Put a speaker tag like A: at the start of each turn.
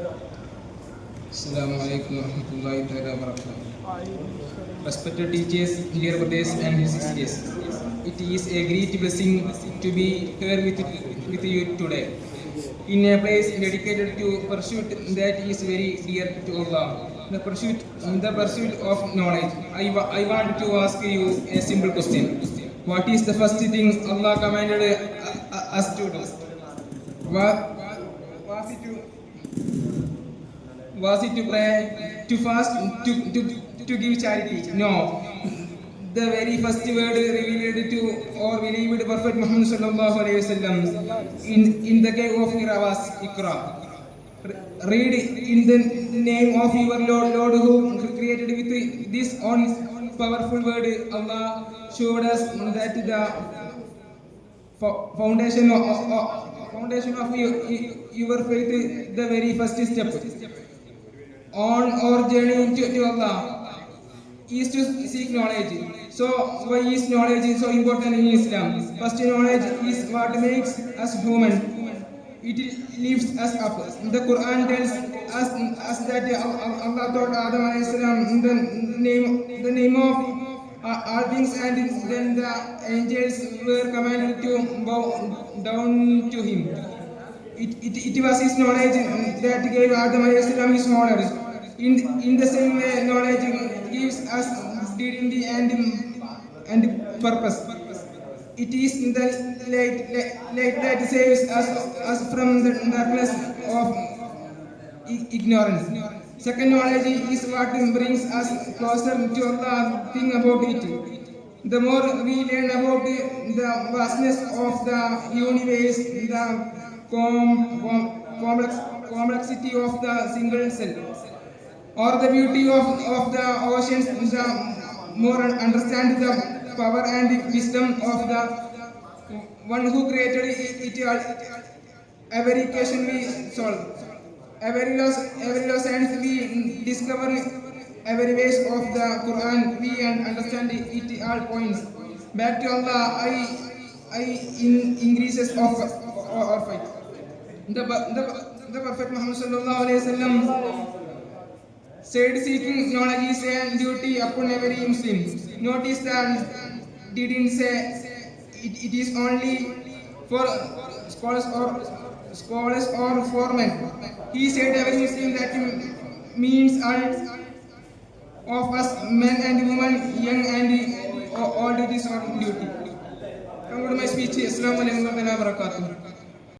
A: Assalamu alaikum warahmatullahi wabarakatuh. Respected teachers, dear brothers and sisters, it is a great blessing to be here with you today. In a place dedicated to pursuit that is very dear to Allah, the pursuit of knowledge. I want to ask you a simple question. What is the first thing Allah commanded us to do? Was it to pray, to fast, to give charity? No. The very first word revealed to or believed Prophet Muhammad sallallahu alaihi wasallam in the cave of Hira was Iqra. Read in the name of your Lord who created with this on powerful word. Allah showed us that the foundation of your faith, the very first step on our journey to Allah is to seek knowledge. So why is knowledge so important in Islam? First, knowledge is what makes us human. It lifts us up. The Quran tells us that Allah told Adam alayhi salam the name of all things, and then the angels were commanded to bow down to him. It was his knowledge that gave Adam alayhi salam his honor. In the same way, knowledge gives us dignity and purpose. It is the light that saves us from the darkness of ignorance. Second, knowledge is what brings us closer to Allah. Think about it. The more we learn about the vastness of the universe, the complexity of the single cell, or the beauty of the oceans, the more understand the power and wisdom of the one who created it all. Every question we solve, every loss and we discover, every ways of the Quran we understand it all points back to Allah. Increases of our faith. The Prophet Muhammad sallallahu alaihi wasallam said seeking knowledge is a duty upon every Muslim. Notice that didn't say it is only for scholars or for men. He said every Muslim, that means all of us, men and women, young and old, it is our duty. Come to my speech. Assalamu alaikum warahmatullahi wabarakatuh.